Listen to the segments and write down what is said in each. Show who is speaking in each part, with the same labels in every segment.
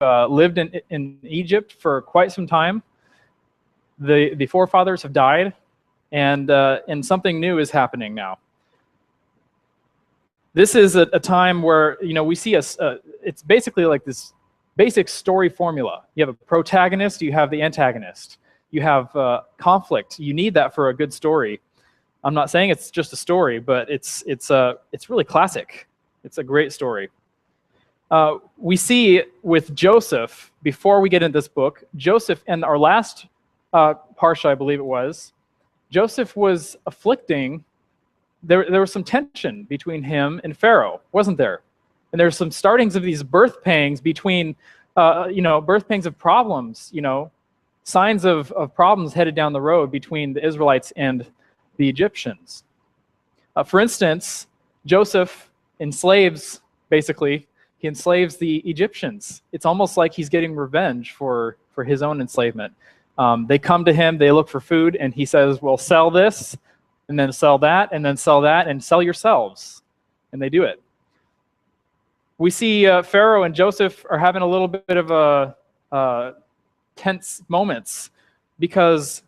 Speaker 1: lived in Egypt for quite some time. The forefathers have died, and something new is happening now. This is a time where we see it's basically like this basic story formula. You have a protagonist, you have the antagonist, you have conflict. You need that for a good story. I'm not saying it's just a story, but it's really classic. It's a great story. We see with Joseph, before we get into this book, Joseph, in our last Parsha, I believe it was, Joseph was afflicting, there was some tension between him and Pharaoh, wasn't there? And there's some startings of these birth pangs between, birth pangs of problems, signs of problems headed down the road between the Israelites and the Egyptians. For instance, Joseph enslaves, basically, he enslaves the Egyptians. It's almost like he's getting revenge for his own enslavement. They come to him, they look for food, and he says, well, sell this, and then sell that, and then sell that, and sell yourselves. And they do it. We see Pharaoh and Joseph are having a little bit of a tense moments because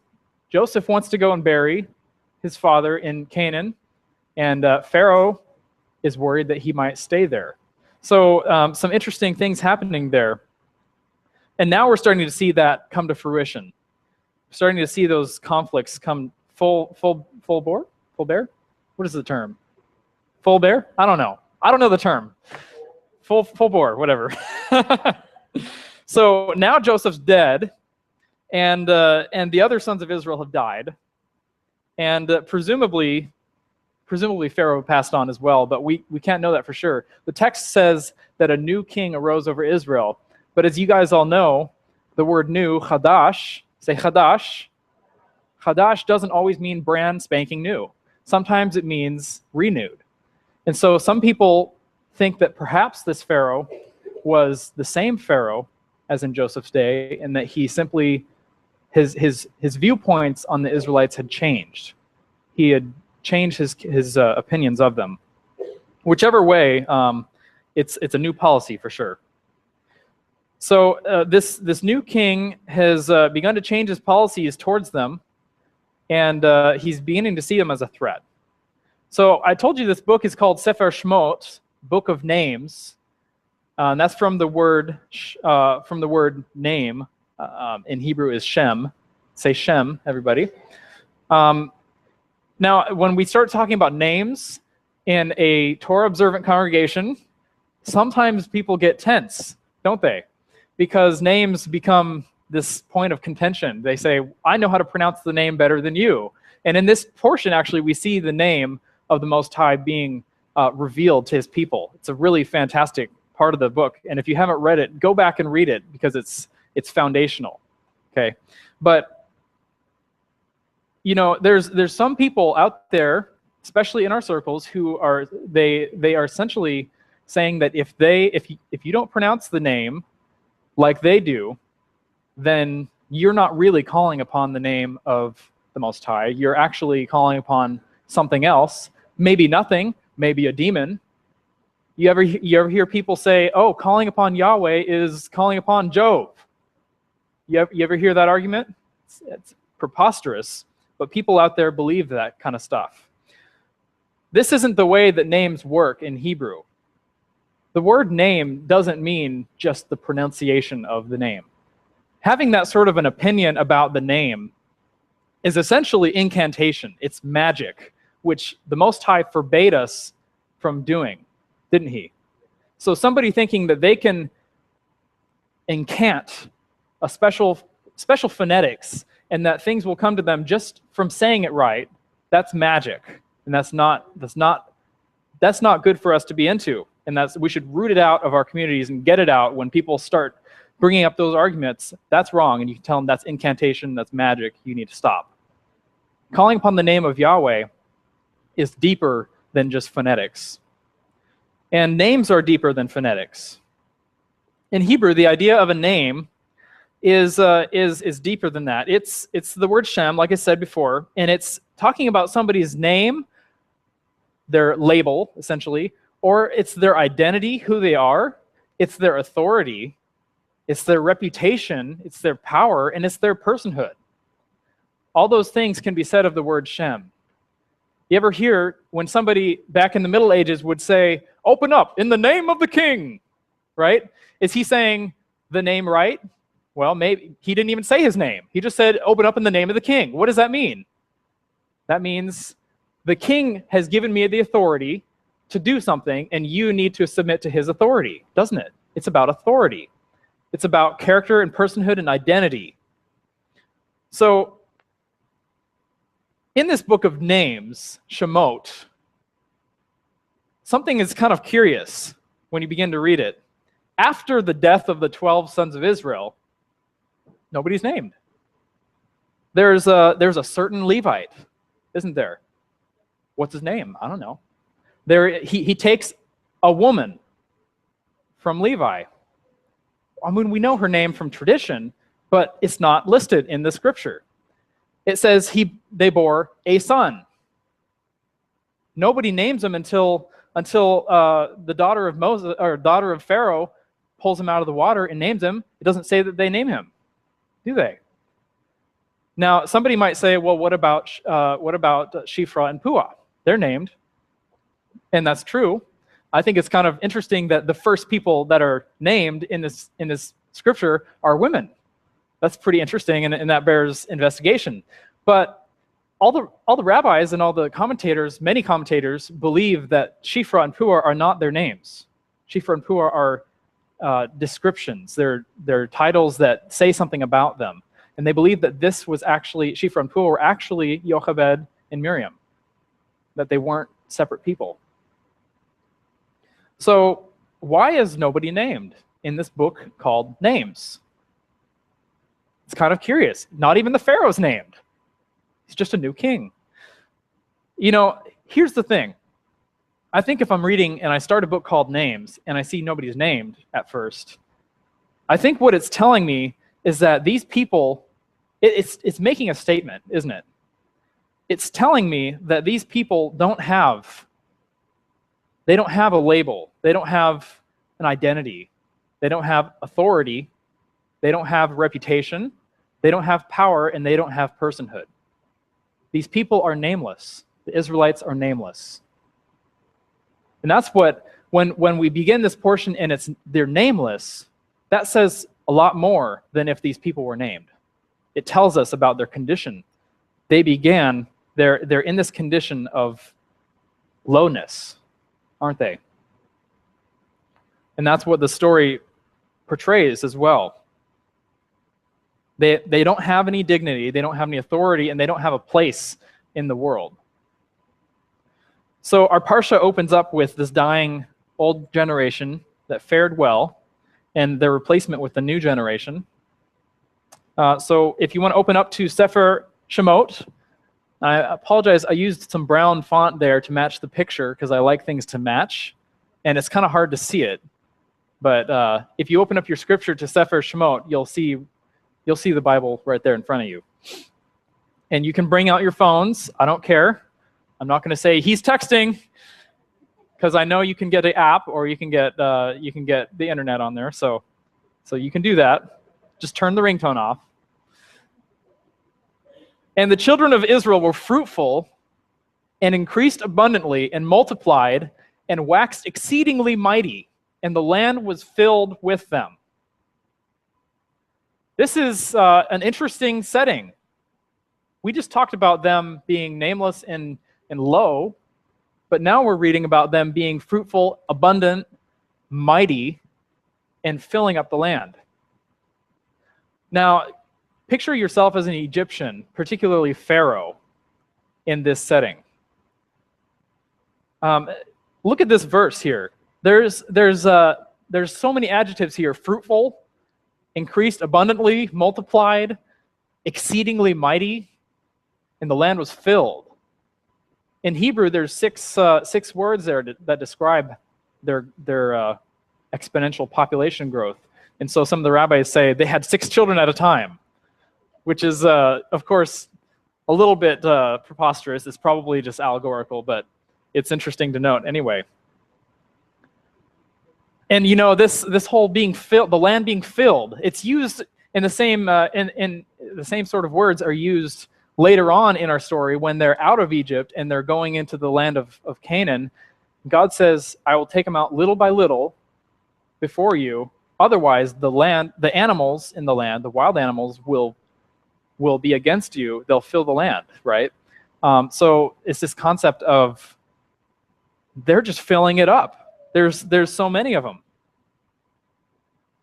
Speaker 1: Joseph wants to go and bury his father in Canaan, and Pharaoh is worried that he might stay there. So some interesting things happening there. And now we're starting to see that come to fruition. We're starting to see those conflicts come full bear? What is the term? Full bear? I don't know. I don't know the term. Full bore, whatever. So now Joseph's dead, and the other sons of Israel have died, and presumably Pharaoh passed on as well, but we can't know that for sure. The text says that a new king arose over Israel, but as you guys all know, the word new, chadash, say chadash. Chadash doesn't always mean brand spanking new. Sometimes it means renewed. And so some people think that perhaps this Pharaoh was the same Pharaoh as in Joseph's day, and that he simply, his viewpoints on the Israelites had changed. He had changed his opinions of them. Whichever way, it's a new policy for sure. So this new king has begun to change his policies towards them, and he's beginning to see them as a threat. So I told you this book is called Sefer Shemot, Book of Names. And that's from the word name. In Hebrew is Shem. Say Shem, everybody. Now, when we start talking about names in a Torah-observant congregation, sometimes people get tense, don't they? Because names become this point of contention. They say, I know how to pronounce the name better than you. And in this portion, actually, we see the name of the Most High being revealed to his people. It's a really fantastic part of the book. And if you haven't read it, go back and read it because it's foundational. Okay, but there's some people out there, especially in our circles, who are essentially saying that if you don't pronounce the name like they do, then you're not really calling upon the name of the Most High. You're actually calling upon something else, maybe nothing, maybe a demon. You ever hear people say, oh, calling upon Yahweh is calling upon Jove? You ever hear that argument? It's preposterous, but people out there believe that kind of stuff. This isn't the way that names work in Hebrew. The word name doesn't mean just the pronunciation of the name. Having that sort of an opinion about the name is essentially incantation. It's magic, which the Most High forbade us from doing, didn't he? So somebody thinking that they can incant a special phonetics and that things will come to them just from saying it right, that's magic. And that's not good for us to be into. And we should root it out of our communities and get it out when people start bringing up those arguments. That's wrong, and you can tell them that's incantation, that's magic, you need to stop. Calling upon the name of Yahweh is deeper than just phonetics. And names are deeper than phonetics. In Hebrew, the idea of a name is deeper than that. It's the word Shem, like I said before, and it's talking about somebody's name, their label, essentially, or it's their identity, who they are, it's their authority, It's their reputation, it's their power, and it's their personhood. All those things can be said of the word Shem. You ever hear when somebody back in the Middle Ages would say, open up in the name of the king, right? Is he saying the name right? Well, maybe he didn't even say his name. He just said, open up in the name of the king. What does that mean? That means the king has given me the authority to do something, and you need to submit to his authority, doesn't it? It's about authority. It's about character and personhood and identity. So, in this book of names, Shemot, something is kind of curious when you begin to read it. After the death of the 12 sons of Israel, nobody's named. There's a certain Levite, isn't there? What's his name? I don't know. He takes a woman from Levi. I mean, we know her name from tradition, but it's not listed in the scripture. It says they bore a son. Nobody names him until the daughter of Moses or daughter of Pharaoh pulls him out of the water and names him. It doesn't say that they name him, do they? Now, somebody might say, well, what about Shifra and Puah? They're named, and that's true. I think it's kind of interesting that the first people that are named in this scripture are women. That's pretty interesting, and that bears investigation. But all the rabbis and all the commentators, many commentators, believe that Shifra and Puah are not their names. Shifra and Puah are descriptions. They're titles that say something about them. And they believe that this was actually, Shifra and Puah were actually Jochebed and Miriam, that they weren't separate people. So why is nobody named in this book called Names? It's kind of curious. Not even the Pharaoh's named. He's just a new king. You know, here's the thing. I think if I'm reading and I start a book called Names and I see nobody's named at first, I think what it's telling me is that these people, it's making a statement, isn't it? It's telling me that these people don't have a label. They don't have an identity. They don't have authority. They don't have reputation. They don't have power, and they don't have personhood. These people are nameless. The Israelites are nameless. And that's what, when we begin this portion and they're nameless, that says a lot more than if these people were named. It tells us about their condition. They're in this condition of lowness, aren't they? And that's what the story portrays as well. They don't have any dignity, they don't have any authority, and they don't have a place in the world. So our Parsha opens up with this dying old generation that fared well, and their replacement with the new generation. So if you want to open up to Sefer Shemot, I apologize, I used some brown font there to match the picture because I like things to match, and it's kind of hard to see it. But if you open up your scripture to Sefer Shemot, you'll see the Bible right there in front of you. And you can bring out your phones. I don't care. I'm not going to say he's texting, because I know you can get an app or you can get the internet on there. So you can do that. Just turn the ringtone off. And the children of Israel were fruitful and increased abundantly and multiplied and waxed exceedingly mighty, and the land was filled with them. This is an interesting setting. We just talked about them being nameless and low, but now we're reading about them being fruitful, abundant, mighty, and filling up the land. Now, picture yourself as an Egyptian, particularly Pharaoh, in this setting. Look at this verse here. There's so many adjectives here: fruitful, increased abundantly, multiplied, exceedingly mighty, and the land was filled. In Hebrew, there's six words there that describe their exponential population growth. And so some of the rabbis say they had 6 children at a time, which is, of course, a little bit preposterous. It's probably just allegorical, but it's interesting to note anyway. And this whole being filled, the land being filled, it's used in the same in the same sort of words are used later on in our story when they're out of Egypt and they're going into the land of Canaan. God says, I will take them out little by little before you. Otherwise, the animals in the land, the wild animals will be against you. They'll fill the land, right? So it's this concept of they're just filling it up. There's so many of them.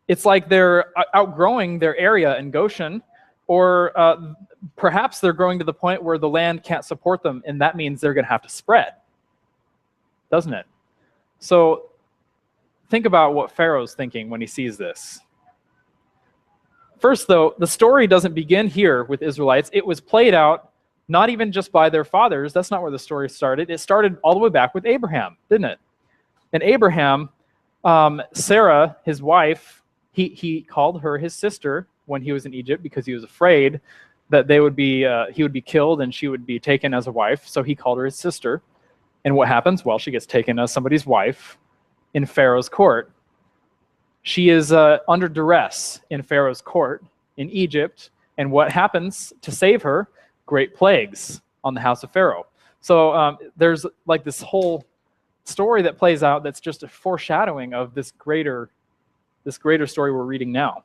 Speaker 1: It's like they're outgrowing their area in Goshen, or perhaps they're growing to the point where the land can't support them, and that means they're going to have to spread, doesn't it? So think about what Pharaoh's thinking when he sees this. First, though, the story doesn't begin here with Israelites. It was played out not even just by their fathers. That's not where the story started. It started all the way back with Abraham, didn't it? And Abraham, Sarah, his wife, he called her his sister when he was in Egypt because he was afraid that he would be killed and she would be taken as a wife. So he called her his sister. And what happens? Well, she gets taken as somebody's wife in Pharaoh's court. She is under duress in Pharaoh's court in Egypt. And what happens to save her? Great plagues on the house of Pharaoh. So there's like this whole story that plays out that's just a foreshadowing of this greater story we're reading now.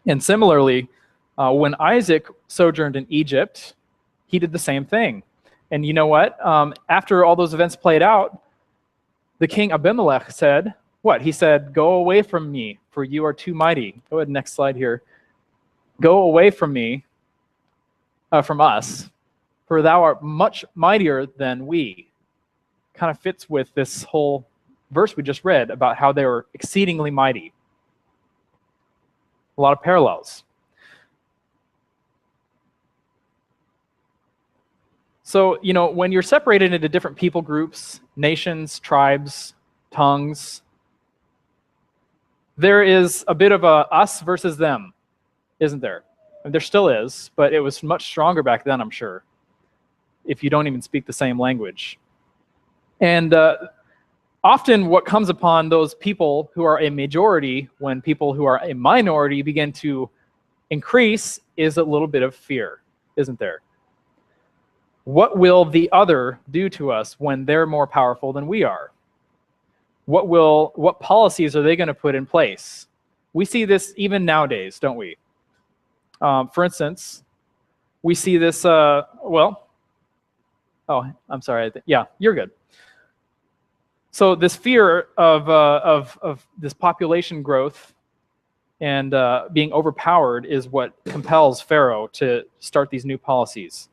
Speaker 1: And similarly, when Isaac sojourned in Egypt, he did the same thing. And you know what? After all those events played out, the king Abimelech said, what? He said, go away from me, for you are too mighty. Go ahead, next slide here. Go away from me, from us, for thou art much mightier than we. Kind of fits with this whole verse we just read about how they were exceedingly mighty. A lot of parallels. So, when you're separated into different people groups, nations, tribes, tongues, there is a bit of a us versus them, isn't there? And there still is, but it was much stronger back then, I'm sure, if you don't even speak the same language. And often what comes upon those people who are a majority when people who are a minority begin to increase is a little bit of fear, isn't there? What will the other do to us when they're more powerful than we are? What policies are they going to put in place? We see this even nowadays, don't we? For instance, we see this, oh, I'm sorry. Yeah, you're good. So this fear of this population growth and being overpowered is what compels Pharaoh to start these new policies.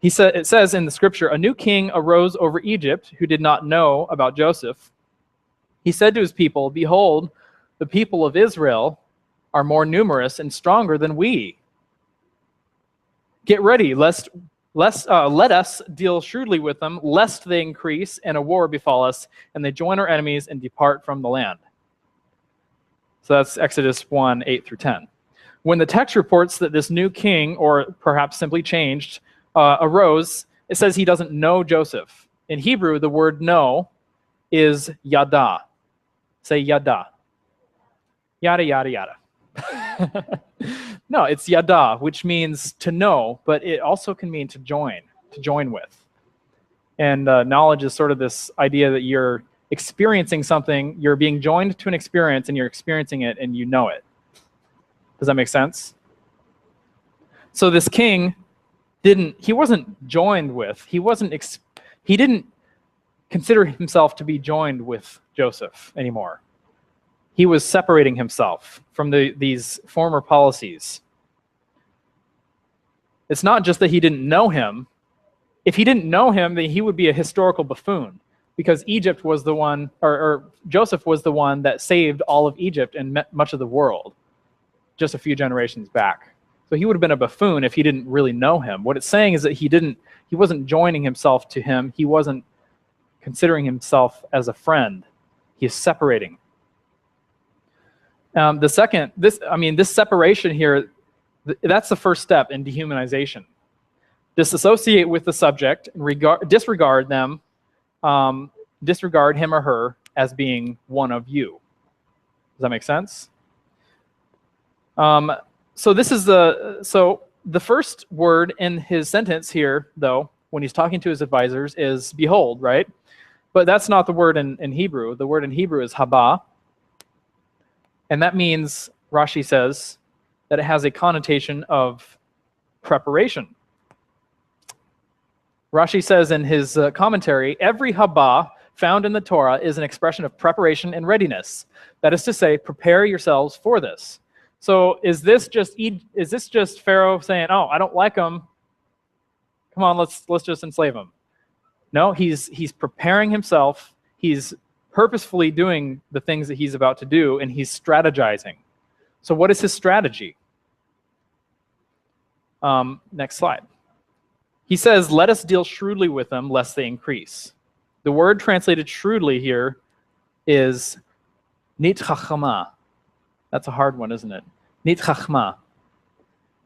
Speaker 1: It says in the scripture, a new king arose over Egypt who did not know about Joseph. He said to his people, behold, the people of Israel are more numerous and stronger than we. Get ready, let us deal shrewdly with them, lest they increase and a war befall us, and they join our enemies and depart from the land. So that's Exodus 1, 8 through 10. When the text reports that this new king, or perhaps simply changed, arose, it says he doesn't know Joseph. In Hebrew, the word know is yada. Say yada. Yada, yada, yada. No, it's yada, which means to know, but it also can mean to join with. And knowledge is sort of this idea that you're experiencing something, you're being joined to an experience, and you're experiencing it, and you know it. Does that make sense? So this king wasn't joined with, he didn't consider himself to be joined with Joseph anymore. He was separating himself from these former policies. It's not just that he didn't know him. If he didn't know him, then he would be a historical buffoon, because Egypt was the one, or Joseph was the one that saved all of Egypt and much of the world just a few generations back. So he would have been a buffoon if he didn't really know him. What it's saying is that he wasn't joining himself to him. He wasn't considering himself as a friend. He's separating. This separation here, that's the first step in dehumanization. Disassociate with the subject and disregard them, disregard him or her as being one of you. Does that make sense? So the first word in his sentence here, though, when he's talking to his advisors, is behold, right? But that's not the word in Hebrew. The word in Hebrew is haba. And that means, Rashi says, that it has a connotation of preparation. Rashi says in his commentary, every haba found in the Torah is an expression of preparation and readiness. That is to say, prepare yourselves for this. So is this just Pharaoh saying, "Oh, I don't like them. Come on, let's just enslave them"? No, he's preparing himself. He's purposefully doing the things that he's about to do, and he's strategizing. So what is his strategy? Next slide. He says, "Let us deal shrewdly with them, lest they increase." The word translated shrewdly here is nit chachama. That's a hard one, isn't it? Nit chachma.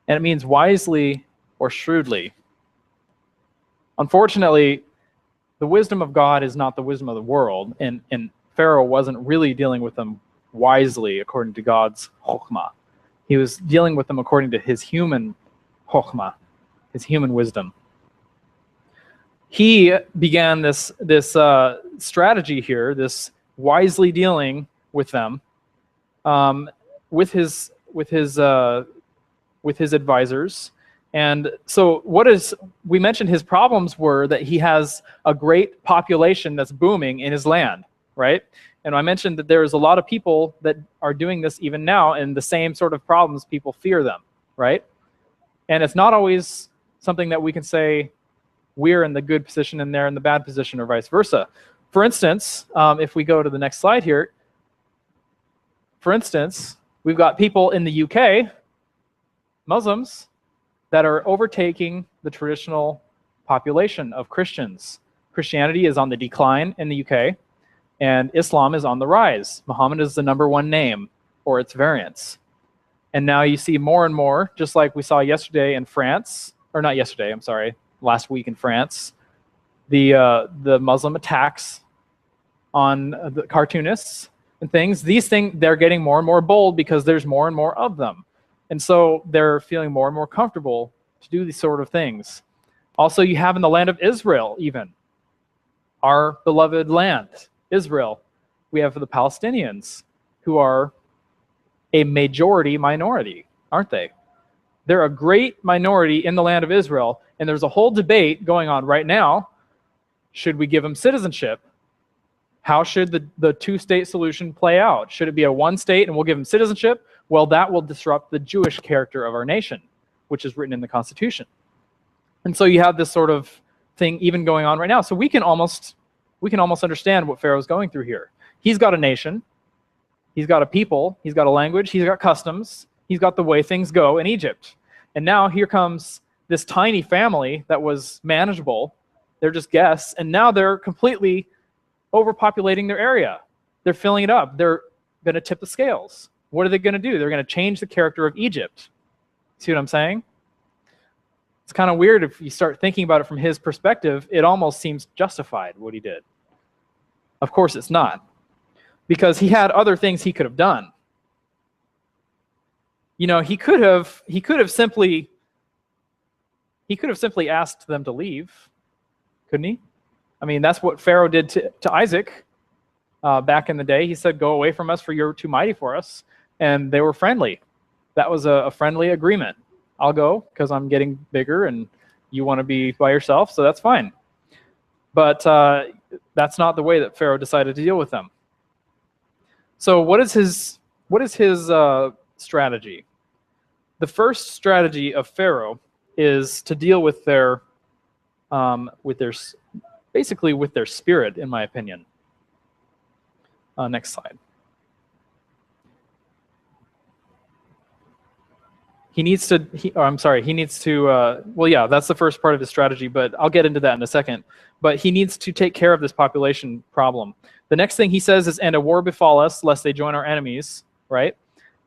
Speaker 1: And it means wisely or shrewdly. Unfortunately, the wisdom of God is not the wisdom of the world, and Pharaoh wasn't really dealing with them wisely according to God's chokhmah. He was dealing with them according to his human chokhmah, his human wisdom. He began this strategy here, this wisely dealing with them, with his advisors. And so we mentioned his problems were that he has a great population that's booming in his land, right? And I mentioned that there's a lot of people that are doing this even now, and the same sort of problems, people fear them, right? And it's not always something that we can say we're in the good position and they're in the bad position, or vice versa. For instance, if we go to the next slide here, for instance, we've got people in the UK, Muslims, that are overtaking the traditional population of Christians. Christianity is on the decline in the UK, and Islam is on the rise. Muhammad is the #1 name, or its variants. And now you see more and more, just like we saw yesterday in France, or not yesterday, I'm sorry, last week in France, the Muslim attacks on the cartoonists and things. These things, they're getting more and more bold because there's more and more of them. And so they're feeling more and more comfortable to do these sort of things. Also, you have in the land of Israel, even, our beloved land, Israel, we have the Palestinians, who are a majority minority, aren't they? They're a great minority in the land of Israel, and there's a whole debate going on right now. Should we give them citizenship? How should the two-state solution play out? Should it be a one state and we'll give them citizenship? Well, that will disrupt the Jewish character of our nation, which is written in the Constitution. And so you have this sort of thing even going on right now. So we can almost understand what Pharaoh's going through here. He's got a nation, he's got a people, he's got a language, he's got customs, he's got the way things go in Egypt. And now here comes this tiny family that was manageable. They're just guests, and now they're completely overpopulating their area. They're filling it up. They're going to tip the scales. What are they going to do? They're going to change the character of Egypt. See what I'm saying? It's kind of weird if you start thinking about it from his perspective. It almost seems justified what he did. Of course it's not, because he had other things he could have done. You know, he could have simply asked them to leave, couldn't he? I mean, that's what Pharaoh did to Isaac back in the day. He said, "Go away from us, for you're too mighty for us." And they were friendly. That was a friendly agreement. I'll go because I'm getting bigger and you want to be by yourself, so that's fine. But that's not the way that Pharaoh decided to deal with them. So what is his strategy? The first strategy of Pharaoh is to deal with their basically with their spirit, in my opinion. Next slide. He needs to, well, yeah, that's the first part of his strategy, but I'll get into that in a second. But he needs to take care of this population problem. The next thing he says is, "And a war befall us, lest they join our enemies," right?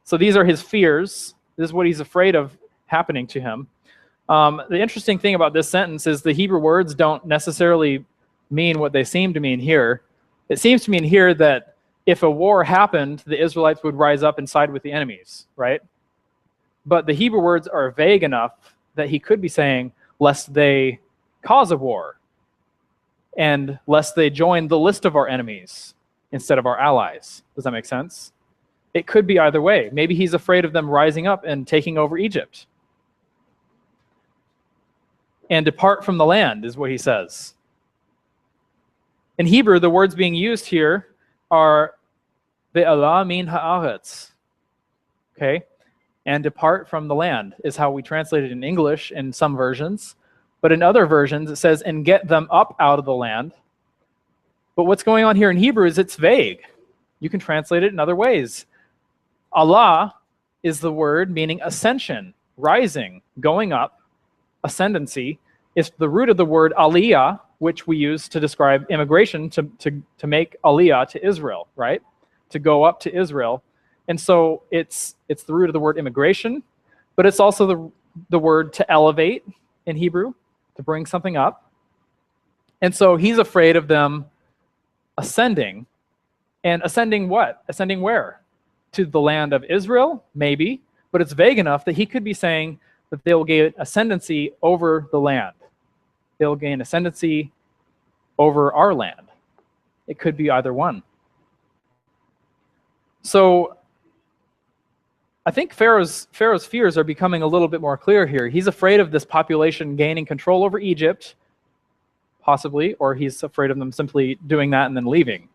Speaker 1: So these are his fears. This is what he's afraid of happening to him. The interesting thing about this sentence is the Hebrew words don't necessarily mean what they seem to mean here. It seems to mean here that if a war happened, the Israelites would rise up and side with the enemies, right? But the Hebrew words are vague enough that he could be saying, lest they cause a war, and lest they join the list of our enemies instead of our allies. Does that make sense? It could be either way. Maybe he's afraid of them rising up and taking over Egypt. And depart from the land is what he says. In Hebrew, the words being used here are ve'ala min ha'aretz. Okay? And depart from the land is how we translate it in English in some versions. But in other versions, it says, and get them up out of the land. But what's going on here in Hebrew is it's vague. You can translate it in other ways. Allah is the word meaning ascension, rising, going up, ascendancy. It's the root of the word aliyah, which we use to describe immigration, to make aliyah to Israel, right? To go up to Israel. And so it's the root of the word immigration, but it's also the word to elevate in Hebrew, to bring something up. And so he's afraid of them ascending. And ascending what? Ascending where? To the land of Israel? Maybe. But it's vague enough that he could be saying that they will gain ascendancy over the land. They'll gain ascendancy over our land. It could be either one. So I think Pharaoh's fears are becoming a little bit more clear here. He's afraid of this population gaining control over Egypt, possibly, or he's afraid of them simply doing that and then leaving.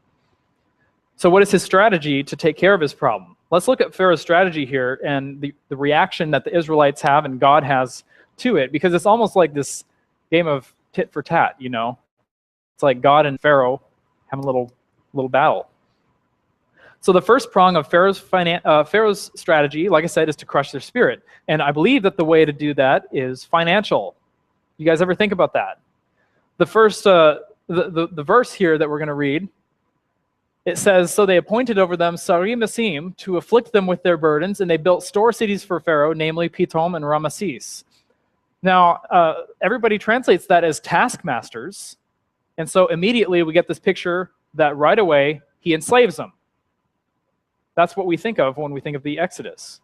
Speaker 1: So what is his strategy to take care of his problem? Let's look at Pharaoh's strategy here and the reaction that the Israelites have and God has to it, because it's almost like this game of tit for tat, you know? It's like God and Pharaoh having a little battle. So the first prong of Pharaoh's strategy, like I said, is to crush their spirit. And I believe that the way to do that is financial. You guys ever think about that? The first, the verse here that we're going to read, it says, so they appointed over them Sarim Masim to afflict them with their burdens, and they built store cities for Pharaoh, namely Pitom and Ramesses. Now, everybody translates that as taskmasters. And so immediately we get this picture that right away he enslaves them. That's what we think of when we think of the Exodus.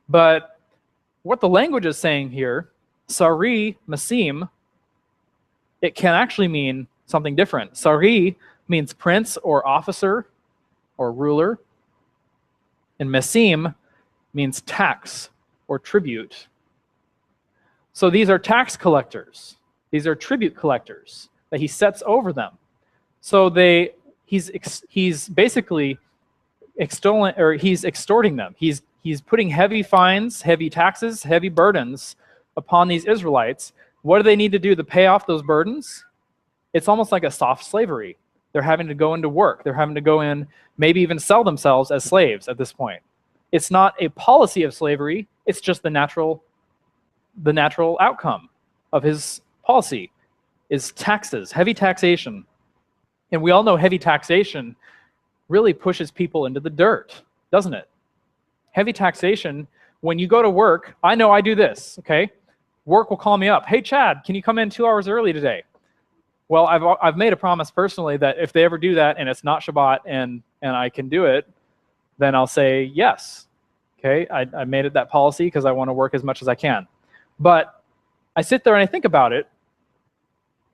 Speaker 1: But what the language is saying here, Sari Masim, it can actually mean something different. Sari means prince or officer or ruler. And Masim means tax or tribute. So these are tax collectors. These are tribute collectors that he sets over them. So he's basically he's extorting them. He's putting heavy fines, heavy taxes, heavy burdens upon these Israelites. What do they need to do to pay off those burdens? It's almost like a soft slavery. They're having to go into work. They're having to go in, maybe even sell themselves as slaves at this point. It's not a policy of slavery. It's just the natural outcome of his policy is taxes, heavy taxation. And we all know heavy taxation really pushes people into the dirt, doesn't it? Heavy taxation, when you go to work, I know I do this, okay? Work will call me up. Hey, Chad, can you come in 2 hours early today? Well, I've made a promise personally that if they ever do that and it's not Shabbat and I can do it, then I'll say yes. Okay, I made it that policy because I want to work as much as I can. But I sit there and I think about it.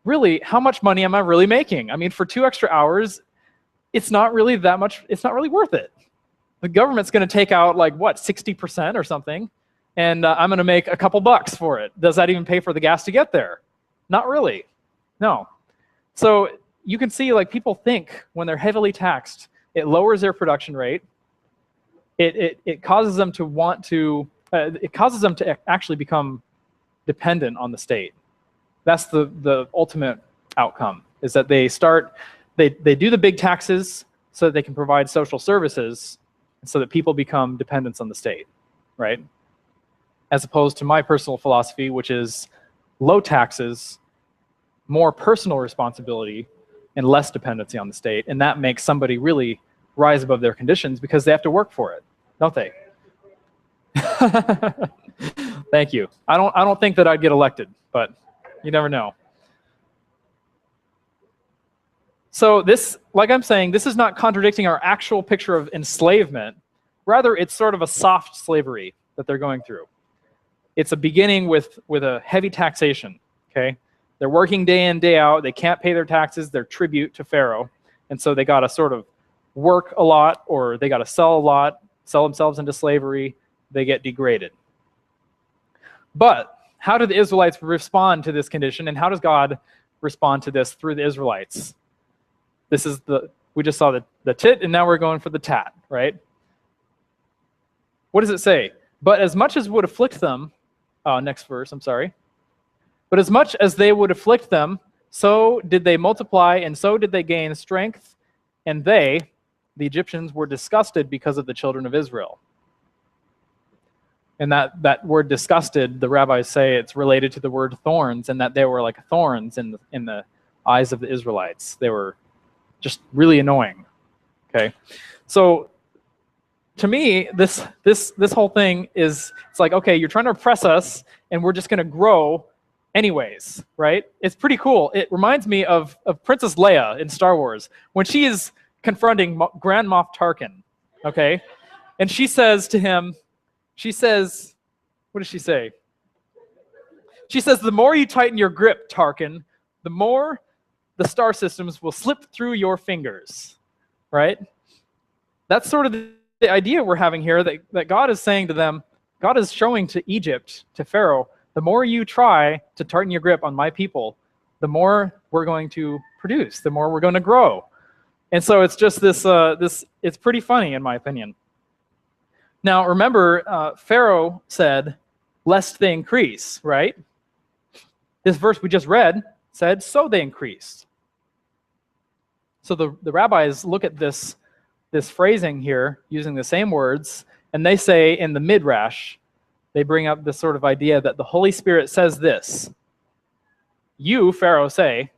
Speaker 1: Really, how much money am I really making? I mean, for 2 extra hours, it's not really that much. It's not really worth it. The government's going to take out like what, 60% or something, and I'm going to make a couple bucks for it. Does that even pay for the gas to get there? Not really. No. So you can see, like, people think when they're heavily taxed, it lowers their production rate. It causes them to want to. It causes them to actually become dependent on the state. That's the ultimate outcome. Is that they start. They do the big taxes so that they can provide social services, so that people become dependents on the state, right? As opposed to my personal philosophy, which is low taxes, more personal responsibility, and less dependency on the state. And that makes somebody really rise above their conditions because they have to work for it, don't they? Thank you. I don't think that I'd get elected, but you never know. So this, like I'm saying, this is not contradicting our actual picture of enslavement. Rather, it's sort of a soft slavery that they're going through. It's a beginning with a heavy taxation, okay? They're working day in, day out. They can't pay their taxes, their tribute to Pharaoh. And so they got to sort of work a lot, or they got to sell a lot, sell themselves into slavery. They get degraded. But how do the Israelites respond to this condition, and how does God respond to this through the Israelites? This is we just saw the tit, and now we're going for the tat, right? What does it say? But as much as would afflict them, next verse, I'm sorry. But as much as they would afflict them, so did they multiply, and so did they gain strength, and they, the Egyptians, were disgusted because of the children of Israel. And that word disgusted, the rabbis say it's related to the word thorns, and that they were like thorns in the eyes of the Israelites. They were just really annoying. Okay, so to me, this whole thing is, it's like, okay, you're trying to oppress us, and we're just going to grow anyways, right? It's pretty cool. It reminds me of Princess Leia in Star Wars when she is confronting Grand Moff Tarkin. Okay, and she says to him, what does she say? She says, "The more you tighten your grip, Tarkin, the more the star systems will slip through your fingers," right? That's sort of the idea we're having here, that God is saying to them, God is showing to Egypt, to Pharaoh, the more you try to tighten your grip on my people, the more we're going to produce, the more we're going to grow. And so it's just this, it's pretty funny in my opinion. Now remember, Pharaoh said, lest they increase, right? This verse we just read said, so they increased. So the rabbis look at this phrasing here using the same words, and they say in the Midrash, they bring up this sort of idea that the Holy Spirit says this: you, Pharaoh, say,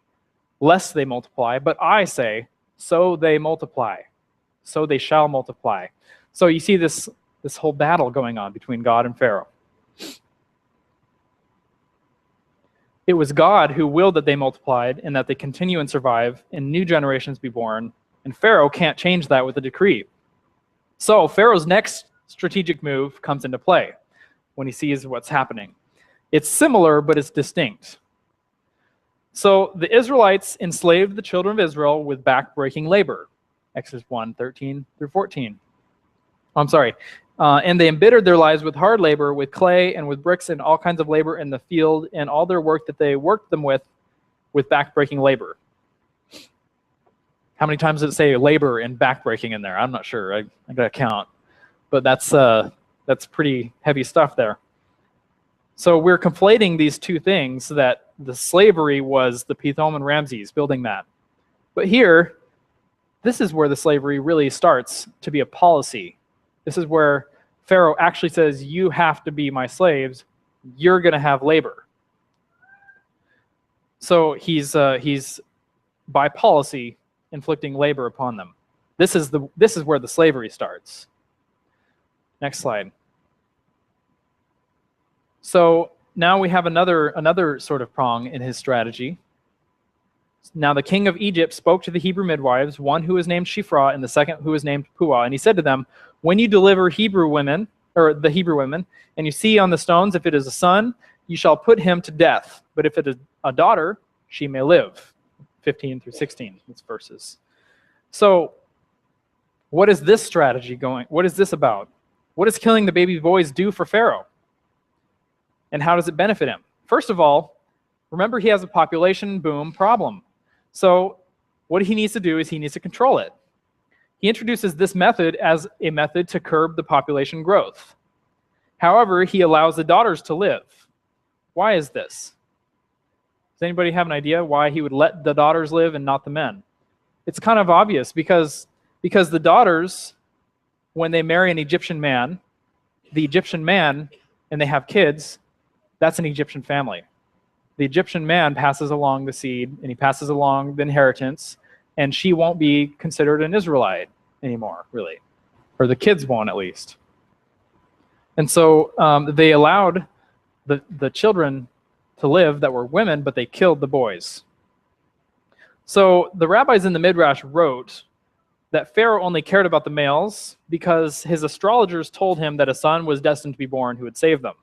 Speaker 1: lest they multiply, but I say, so they multiply, so they shall multiply. So you see this whole battle going on between God and Pharaoh. It was God who willed that they multiplied and that they continue and survive and new generations be born, and Pharaoh can't change that with a decree. So Pharaoh's next strategic move comes into play when he sees what's happening. It's similar, but it's distinct. So the Israelites enslaved the children of Israel with back-breaking labor. Exodus 1:13-14. I'm sorry. And they embittered their lives with hard labor, with clay and with bricks and all kinds of labor in the field, and all their work that they worked them with back-breaking labor. How many times does it say labor and back-breaking in there? I'm not sure. I got to count. But that's pretty heavy stuff there. So we're conflating these two things, that the slavery was the Pithom and Ramses building that. But here, this is where the slavery really starts to be a policy. This is where Pharaoh actually says, you have to be my slaves. You're going to have labor. So he's by policy inflicting labor upon them. This is where the slavery starts. Next slide. So now we have another sort of prong in his strategy. Now the king of Egypt spoke to the Hebrew midwives, one who was named Shiphrah and the second who was named Puah, and he said to them, when you deliver the Hebrew women, and you see on the stones, if it is a son, you shall put him to death. But if it is a daughter, she may live. 15-16, these verses. So what is this strategy going? What is this about? What does killing the baby boys do for Pharaoh? And how does it benefit him? First of all, remember he has a population boom problem. So what he needs to do is he needs to control it. He introduces this method as a method to curb the population growth. However, he allows the daughters to live. Why is this? Does anybody have an idea why he would let the daughters live and not the men? It's kind of obvious, because the daughters, when they marry an Egyptian man, the Egyptian man, and they have kids, that's an Egyptian family. The Egyptian man passes along the seed, and he passes along the inheritance, and she won't be considered an Israelite anymore, really. Or the kids won't, at least. And so they allowed the children to live that were women, but they killed the boys. So the rabbis in the Midrash wrote that Pharaoh only cared about the males because his astrologers told him that a son was destined to be born who would save them.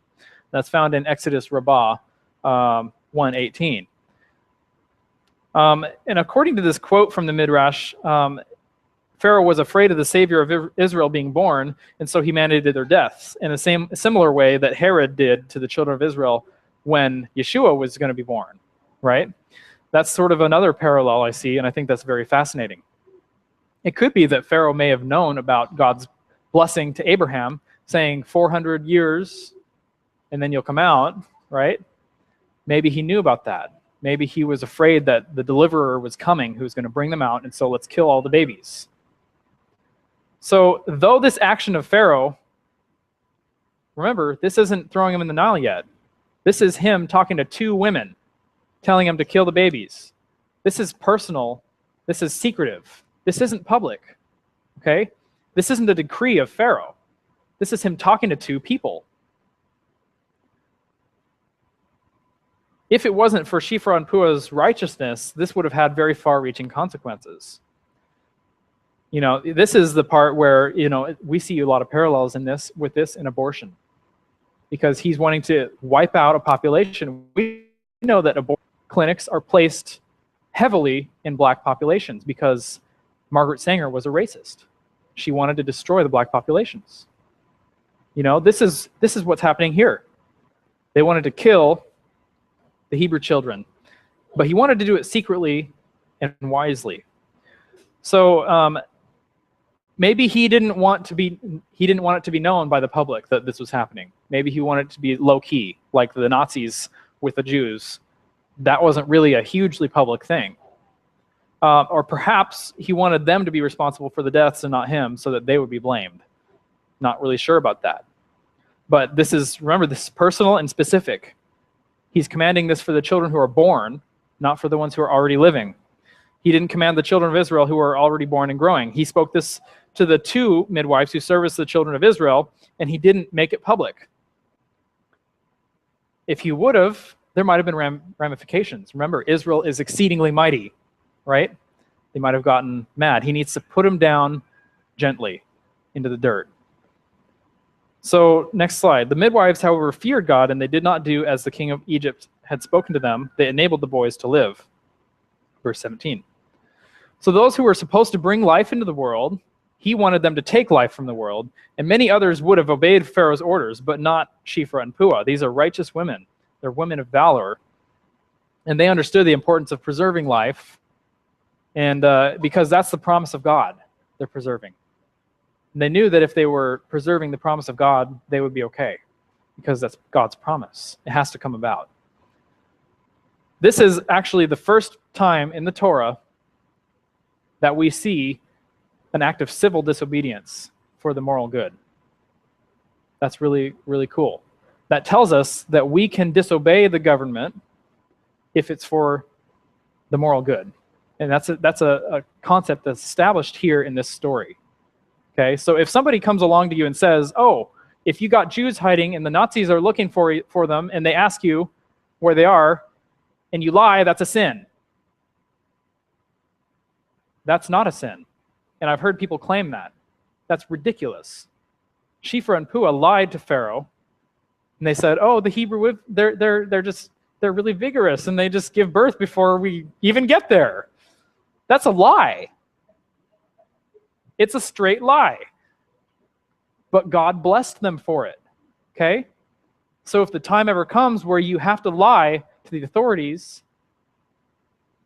Speaker 1: That's found in Exodus Rabbah 1:18. And according to this quote from the Midrash, Pharaoh was afraid of the savior of Israel being born, and so he mandated their deaths in the similar way that Herod did to the children of Israel when Yeshua was going to be born, right? That's sort of another parallel I see, and I think that's very fascinating. It could be that Pharaoh may have known about God's blessing to Abraham, saying 400 years, and then you'll come out, right? Maybe he knew about that. Maybe he was afraid that the deliverer was coming who was going to bring them out, and so let's kill all the babies. So though this action of Pharaoh, remember, this isn't throwing him in the Nile yet. This is him talking to two women, telling him to kill the babies. This is personal. This is secretive. This isn't public, okay? This isn't a decree of Pharaoh. This is him talking to two people. If it wasn't for Shifra and Puah's righteousness, this would have had very far-reaching consequences. This is the part where, we see a lot of parallels with this in abortion. Because he's wanting to wipe out a population. We know that abortion clinics are placed heavily in black populations because Margaret Sanger was a racist. She wanted to destroy the black populations. This is what's happening here. They wanted to kill the Hebrew children, but he wanted to do it secretly and wisely. So maybe he didn't want it to be known by the public that this was happening. Maybe he wanted it to be low key, like the Nazis with the Jews. That wasn't really a hugely public thing. Or perhaps he wanted them to be responsible for the deaths and not him, so that they would be blamed. Not really sure about that. But remember, this is personal and specific. He's commanding this for the children who are born, not for the ones who are already living. He didn't command the children of Israel who are already born and growing. He spoke this to the two midwives who service the children of Israel, and he didn't make it public. If he would have, there might have been ramifications. Remember, Israel is exceedingly mighty, right? They might have gotten mad. He needs to put them down gently into the dirt. So, next slide. The midwives, however, feared God, and they did not do as the king of Egypt had spoken to them. They enabled the boys to live. Verse 17. So those who were supposed to bring life into the world, he wanted them to take life from the world, and many others would have obeyed Pharaoh's orders, but not Shifra and Puah. These are righteous women. They're women of valor, and they understood the importance of preserving life, and because that's the promise of God they're preserving. And they knew that if they were preserving the promise of God, they would be okay, because that's God's promise. It has to come about. This is actually the first time in the Torah that we see an act of civil disobedience for the moral good. That's really, really cool. That tells us that we can disobey the government if it's for the moral good. And that's a concept that's established here in this story. Okay, so if somebody comes along to you and says, oh, if you got Jews hiding and the Nazis are looking for them and they ask you where they are and you lie, that's a sin. That's not a sin. And I've heard people claim that. That's ridiculous. Shifra and Puah lied to Pharaoh, and they said, "Oh, the Hebrew, they're really vigorous, and they just give birth before we even get there." That's a lie. It's a straight lie. But God blessed them for it. Okay? So if the time ever comes where you have to lie to the authorities,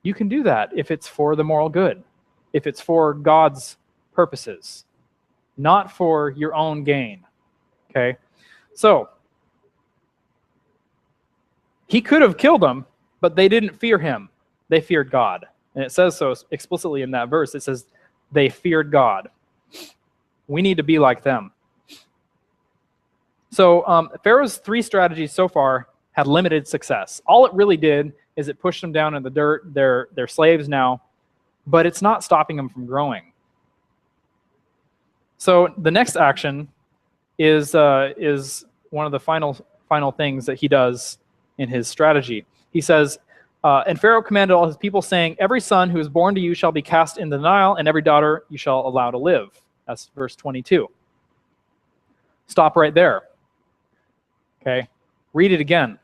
Speaker 1: you can do that if it's for the moral good, if it's for God's purposes, not for your own gain. Okay? So, he could have killed them, but they didn't fear him. They feared God. And it says so explicitly in that verse. It says they feared God. We need to be like them. So Pharaoh's 3 strategies so far had limited success. All it really did is it pushed them down in the dirt. They're slaves now, but it's not stopping them from growing. So the next action is one of the final things that he does in his strategy. He says, And Pharaoh commanded all his people, saying, every son who is born to you shall be cast into the Nile, and every daughter you shall allow to live. That's verse 22. Stop right there. Okay, read it again.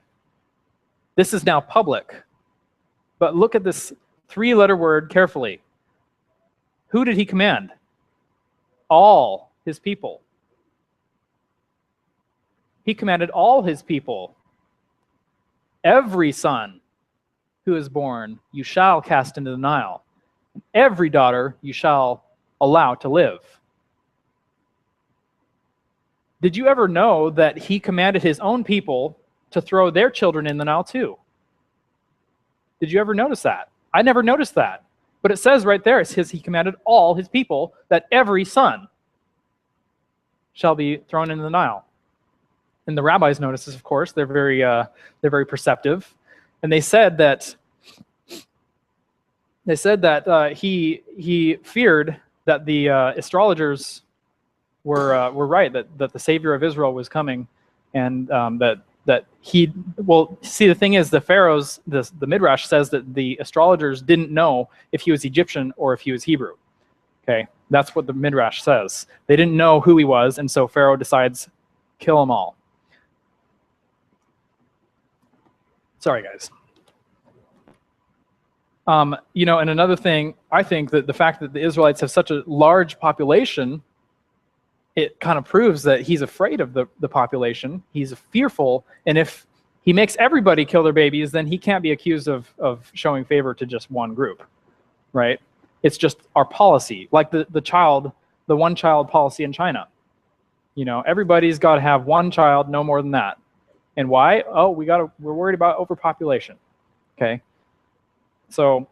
Speaker 1: This is now public. But look at this 3-letter word carefully. Who did he command? All his people. He commanded all his people. Every son who is born you shall cast into the Nile. Every daughter you shall allow to live. Did you ever know that he commanded his own people to throw their children in the Nile too? Did you ever notice that? I never noticed that. But it says right there, it says he commanded all his people that every son shall be thrown into the Nile. And the rabbis notice this, of course. They're very perceptive. And they said that he feared that the astrologers were right, that the Savior of Israel was coming, and that he, well, see, the thing is, the Midrash says that the astrologers didn't know if he was Egyptian or if he was Hebrew. Okay, that's what the Midrash says. They didn't know who he was, and so Pharaoh decides, kill them all. Sorry, guys. And another thing, I think that the fact that the Israelites have such a large population, it kind of proves that he's afraid of the population. He's fearful, and if he makes everybody kill their babies, then he can't be accused of showing favor to just one group, right? It's just our policy, like the one-child policy in China. Everybody's got to have one child, no more than that. And why? Oh, we're worried about overpopulation. Okay, so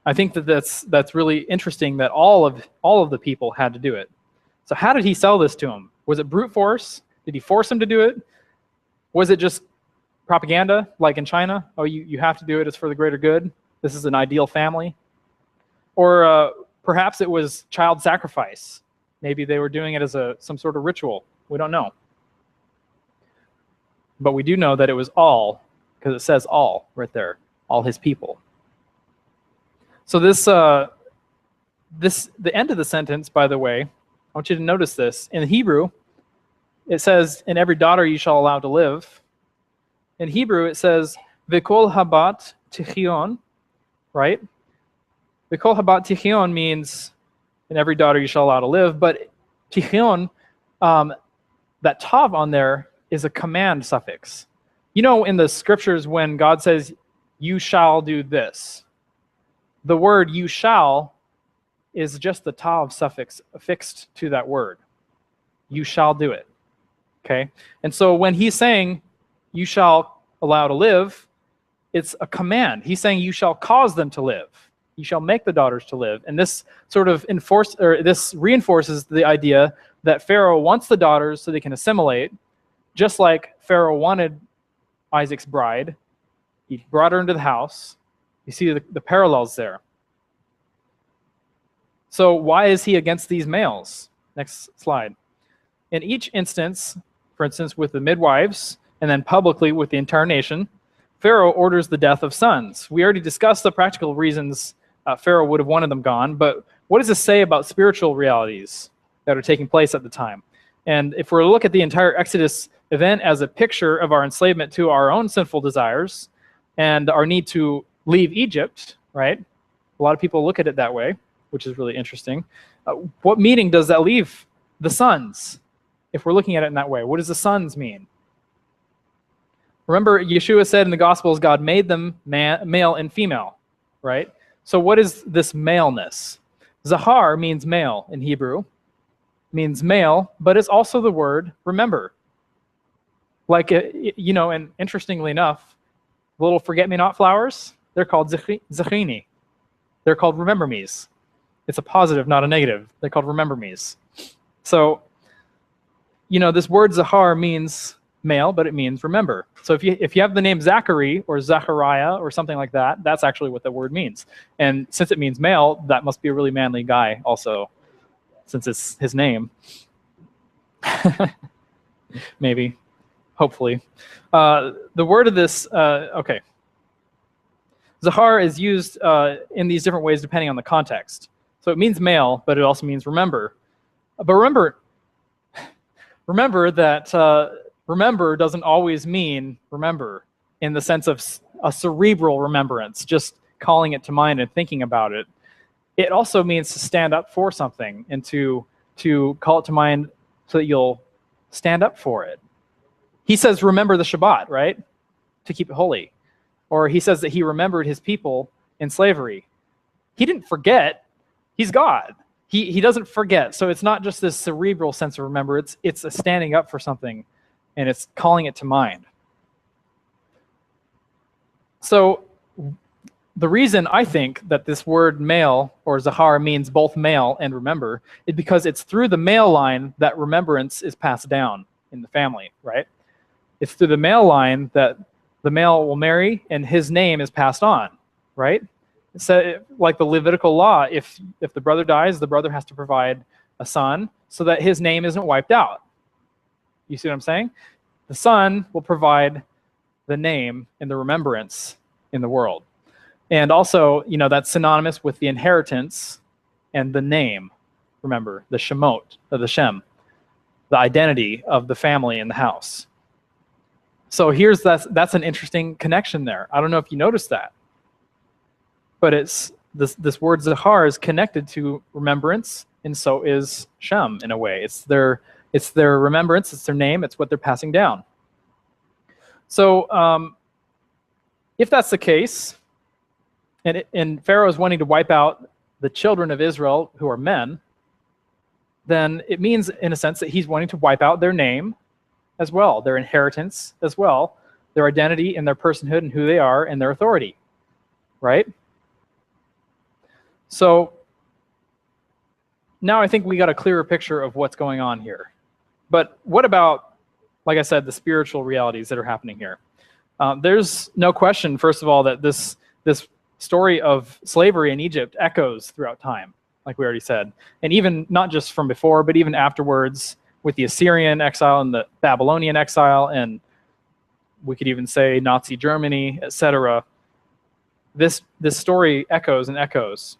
Speaker 1: I think that's really interesting that all of the people had to do it. So how did he sell this to him? Was it brute force? Did he force him to do it? Was it just propaganda, like in China? Oh, you have to do it. It's for the greater good. This is an ideal family. Or perhaps it was child sacrifice. Maybe they were doing it as some sort of ritual. We don't know. But we do know that it was all, because it says all right there, all his people. So the end of the sentence, by the way, I want you to notice this. In Hebrew, it says, "In every daughter you shall allow to live." In Hebrew, it says, "V'kol habat tichion," right? "V'kol habat tichion" means, "In every daughter you shall allow to live." But tichion, that tav on there, is a command suffix. In the scriptures, when God says, "You shall do this," the word "you shall" is just the tav suffix affixed to that word. You shall do it. Okay? And so when he's saying, "You shall allow to live," it's a command. He's saying, "You shall cause them to live. You shall make the daughters to live." And this sort of this reinforces the idea that Pharaoh wants the daughters so they can assimilate, just like Pharaoh wanted Isaac's bride. He brought her into the house. You see the parallels there. So why is he against these males? Next slide. In each instance, for instance, with the midwives, and then publicly with the entire nation, Pharaoh orders the death of sons. We already discussed the practical reasons Pharaoh would have wanted them gone, but what does this say about spiritual realities that are taking place at the time? And if we're to look at the entire Exodus event as a picture of our enslavement to our own sinful desires and our need to leave Egypt, right? A lot of people look at it that way, which is really interesting. What meaning does that leave the sons, if we're looking at it in that way? What does the sons mean? Remember, Yeshua said in the Gospels, God made them male and female, right? So what is this maleness? Zahar means male in Hebrew, means male, but it's also the word remember. Like, and interestingly enough, little forget-me-not flowers, they're called zachini. They're called remember-me's. It's a positive, not a negative. They're called remember-me's. So, this word Zahar means male, but it means remember. So if you have the name Zachary or Zachariah or something like that, that's actually what the word means. And since it means male, that must be a really manly guy also, since it's his name. Maybe. Hopefully. The word of this, okay. Zahar is used in these different ways depending on the context. So it means male, but it also means remember. But remember that remember doesn't always mean remember in the sense of a cerebral remembrance, just calling it to mind and thinking about it. It also means to stand up for something and to call it to mind so that you'll stand up for it. He says, remember the Shabbat, right? To keep it holy. Or he says that he remembered his people in slavery. He didn't forget. He's God. He doesn't forget. So it's not just this cerebral sense of remember. It's a standing up for something, and it's calling it to mind. So the reason I think that this word male or Zahar means both male and remember is because it's through the male line that remembrance is passed down in the family, right? It's through the male line that the male will marry and his name is passed on, right? So like the Levitical law, if the brother dies, the brother has to provide a son so that his name isn't wiped out. You see what I'm saying? The son will provide the name and the remembrance in the world. And also, that's synonymous with the inheritance and the name. Remember, the Shemot, or the Shem, the identity of the family in the house. So that's an interesting connection there. I don't know if you noticed that. But it's this word Zahar is connected to remembrance, and so is Shem in a way. It's their remembrance, it's their name, it's what they're passing down. So if that's the case, and Pharaoh is wanting to wipe out the children of Israel who are men, then it means, in a sense, that he's wanting to wipe out their name as well, their inheritance as well, their identity and their personhood and who they are and their authority, right? So now I think we got a clearer picture of what's going on here. But what about, like I said, the spiritual realities that are happening here? There's no question, first of all, that this story of slavery in Egypt echoes throughout time, like we already said. And even not just from before, but even afterwards with the Assyrian exile and the Babylonian exile, and we could even say Nazi Germany, etc. This story echoes and echoes.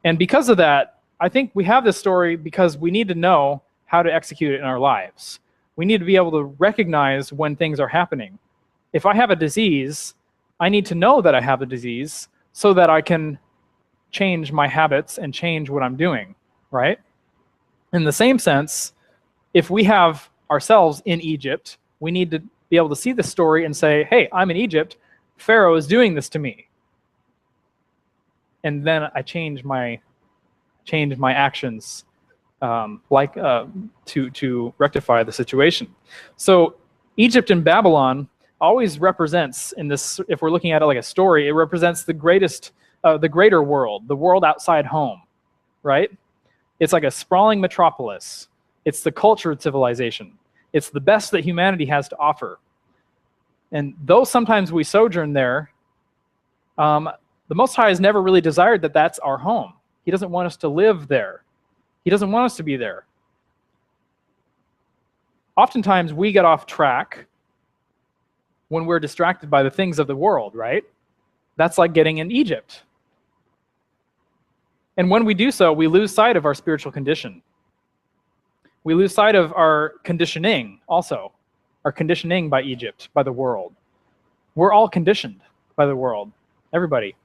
Speaker 1: And because of that, I think we have this story because we need to know how to execute it in our lives. We need to be able to recognize when things are happening. If I have a disease, I need to know that I have a disease so that I can change my habits and change what I'm doing, right? In the same sense, if we have ourselves in Egypt, we need to be able to see the story and say, hey, I'm in Egypt, Pharaoh is doing this to me. And then I change my actions to rectify the situation. So Egypt and Babylon always represents, in this, if we're looking at it like a story, it represents the greater world, the world outside home, right? It's like a sprawling metropolis. It's the cultured civilization. It's the best that humanity has to offer. And though sometimes we sojourn there, the Most High has never really desired that that's our home. He doesn't want us to live there. He doesn't want us to be there. Oftentimes we get off track when we're distracted by the things of the world, right? That's like getting in Egypt. And when we do so, we lose sight of our spiritual condition. We lose sight of our conditioning also, our conditioning by Egypt, by the world. We're all conditioned by the world, everybody.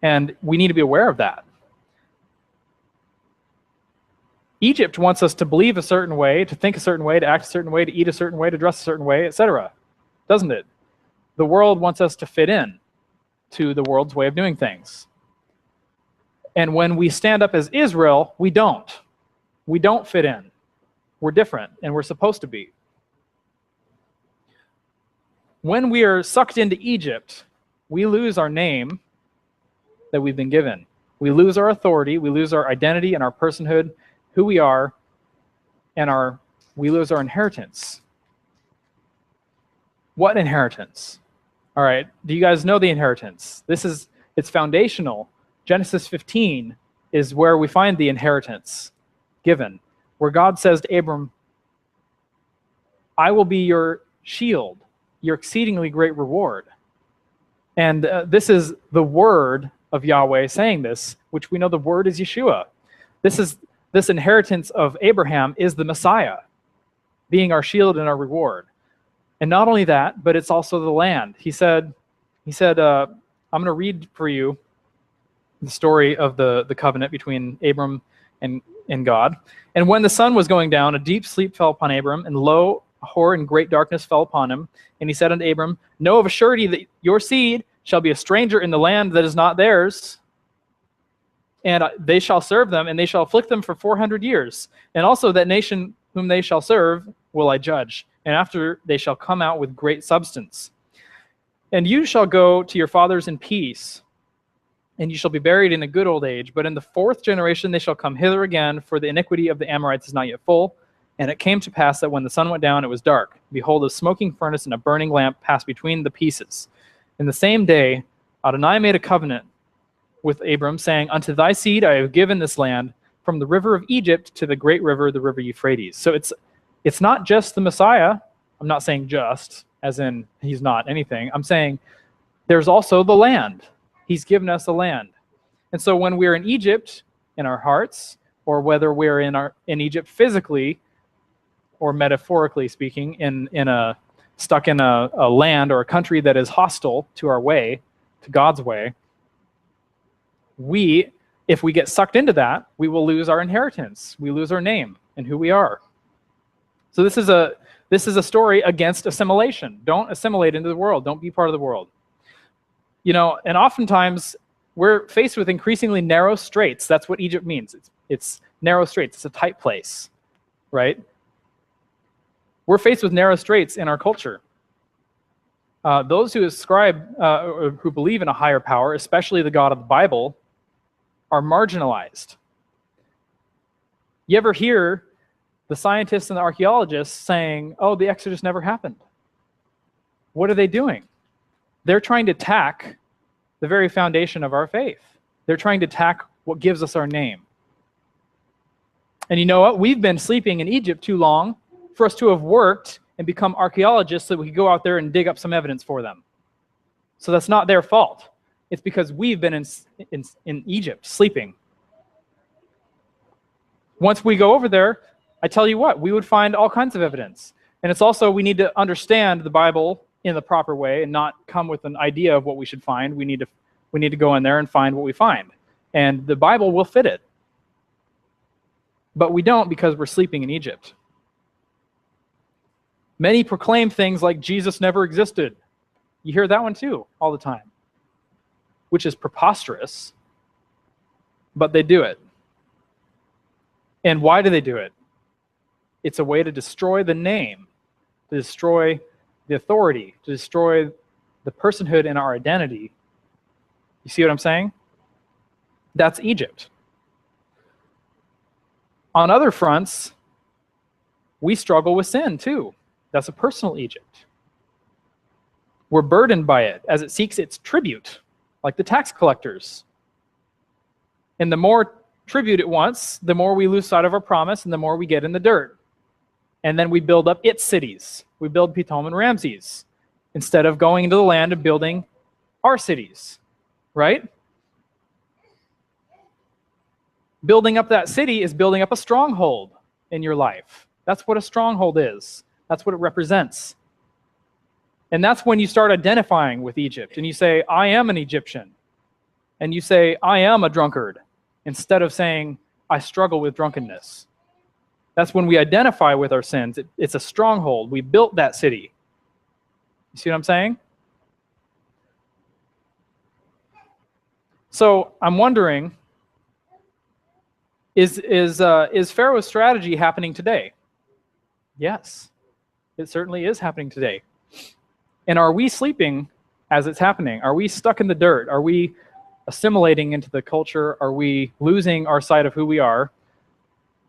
Speaker 1: And we need to be aware of that. Egypt wants us to believe a certain way, to think a certain way, to act a certain way, to eat a certain way, to dress a certain way, etc. Doesn't it? The world wants us to fit in to the world's way of doing things. And when we stand up as Israel, we don't. We don't fit in. We're different, and we're supposed to be. When we are sucked into Egypt, we lose our name that we've been given. We lose our authority, we lose our identity and our personhood, who we are, and we lose our inheritance. What inheritance? All right, do you guys know the inheritance? It's foundational. Genesis 15 is where we find the inheritance given, where God says to Abram, I will be your shield, your exceedingly great reward. And this is the word of Yahweh saying this, which we know the word is Yeshua. This inheritance of Abraham is the Messiah, being our shield and our reward. And not only that, but it's also the land. He said, I'm going to read for you the story of the covenant between Abram and God. And when the sun was going down, a deep sleep fell upon Abram, and lo, a horror and great darkness fell upon him. And he said unto Abram, know of a surety that your seed shall be a stranger in the land that is not theirs, and they shall serve them, and they shall afflict them for 400 years. And also that nation whom they shall serve will I judge, and after they shall come out with great substance. And you shall go to your fathers in peace, and you shall be buried in a good old age. But in the 4th generation they shall come hither again, for the iniquity of the Amorites is not yet full. And it came to pass that when the sun went down, it was dark. Behold, a smoking furnace and a burning lamp passed between the pieces. In the same day Adonai made a covenant with Abram, saying, unto thy seed I have given this land, from the river of Egypt to the great river, the river Euphrates. So it's not just the Messiah. I'm not saying just, as in he's not anything. I'm saying there's also the land. He's given us a land. And so when we're in Egypt in our hearts, or whether we're in Egypt physically or metaphorically speaking, stuck in a land or a country that is hostile to our way, to God's way, if we get sucked into that, we will lose our inheritance. We lose our name and who we are. So this is a story against assimilation. Don't assimilate into the world. Don't be part of the world. And oftentimes we're faced with increasingly narrow straits. That's what Egypt means. It's narrow straits. It's a tight place, right? We're faced with narrow straits in our culture. Those who ascribe, or who believe in a higher power, especially the God of the Bible, are marginalized. You ever hear the scientists and the archaeologists saying, oh, the Exodus never happened? What are they doing? They're trying to attack the very foundation of our faith. They're trying to attack what gives us our name. And you know what? We've been sleeping in Egypt too long for us to have worked and become archaeologists so that we could go out there and dig up some evidence for them. So that's not their fault. It's because we've been in Egypt, sleeping. Once we go over there, I tell you what, we would find all kinds of evidence. And it's also, we need to understand the Bible in the proper way and not come with an idea of what we should find. We need to go in there and find what we find. And the Bible will fit it. But we don't, because we're sleeping in Egypt. Many proclaim things like Jesus never existed. You hear that one too all the time, which is preposterous, but they do it. And why do they do it? It's a way to destroy the name, to destroy the authority, to destroy the personhood and our identity. You see what I'm saying? That's Egypt. On other fronts, we struggle with sin too. That's a personal Egypt. We're burdened by it as it seeks its tribute, like the tax collectors. And the more tribute it wants, the more we lose sight of our promise and the more we get in the dirt. And then we build up its cities. We build Pithom and Ramses instead of going into the land and building our cities, right? Building up that city is building up a stronghold in your life. That's what a stronghold is. That's what it represents. And that's when you start identifying with Egypt and you say, I am an Egyptian. And you say, I am a drunkard, instead of saying, I struggle with drunkenness. That's when we identify with our sins. It's a stronghold. We built that city. You see what I'm saying? So I'm wondering, is Pharaoh's strategy happening today? Yes, it certainly is happening today. And are we sleeping as it's happening? Are we stuck in the dirt? Are we assimilating into the culture? Are we losing our sight of who we are?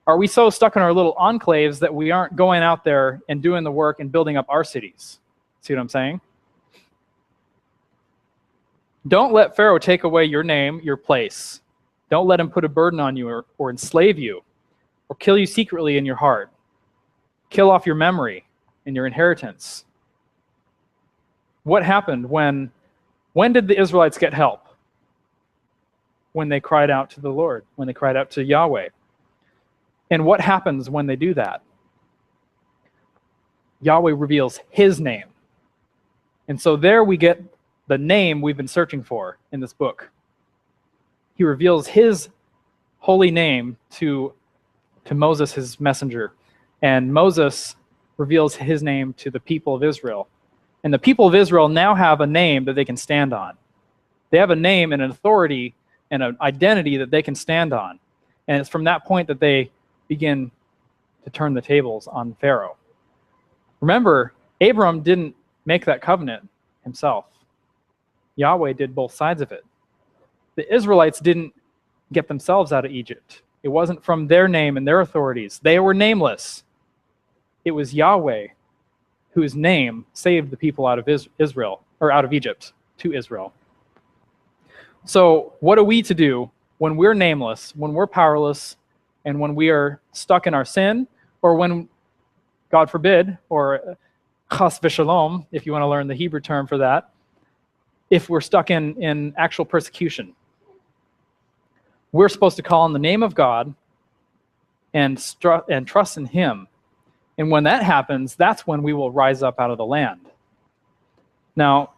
Speaker 1: Are we so stuck in our little enclaves that we aren't going out there and doing the work and building up our cities? See what I'm saying? Don't let Pharaoh take away your name, your place. Don't let him put a burden on you or enslave you or kill you secretly in your heart. Kill off your memory and your inheritance. What happened when When did the Israelites get help? When they cried out to the Lord, when they cried out to Yahweh. And what happens when they do that? Yahweh reveals his name. And so there we get the name we've been searching for in this book. He reveals his holy name to Moses, his messenger. And Moses reveals his name to the people of Israel. And the people of Israel now have a name that they can stand on. They have a name and an authority and an identity that they can stand on. And it's from that point that they begin to turn the tables on Pharaoh. Remember, Abram didn't make that covenant himself. Yahweh did both sides of it. The Israelites didn't get themselves out of Egypt. It wasn't from their name and their authorities. They were nameless. It was Yahweh whose name saved the people out of Israel, or out of Egypt to Israel. So what are we to do when we're nameless, when we're powerless, and when we are stuck in our sin, or when, God forbid, or chas v'shalom, if you want to learn the Hebrew term for that, if we're stuck in actual persecution? We're supposed to call on the name of God and trust in him. And when that happens, that's when we will rise up out of the land. Now,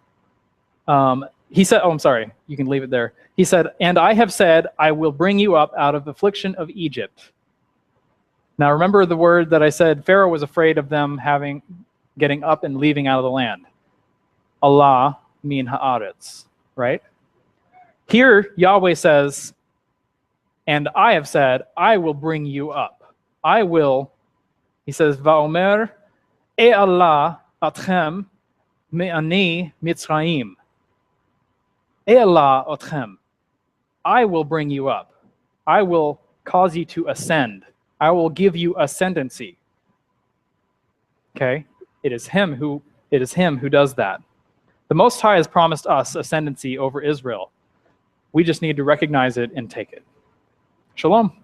Speaker 1: he said, oh, I'm sorry, you can leave it there. He said, and I have said, I will bring you up out of the affliction of Egypt. Now, remember the word that I said, Pharaoh was afraid of them getting up and leaving out of the land. Allah min haaretz, right? Here, Yahweh says, and I have said, I will bring you up. I will, he says, Va'omer Allah atchem me'ani Mitzrayim. Allah atchem. I will bring you up. I will cause you to ascend. I will give you ascendancy. Okay? It is him who does that. The Most High has promised us ascendancy over Israel. We just need to recognize it and take it. Shalom.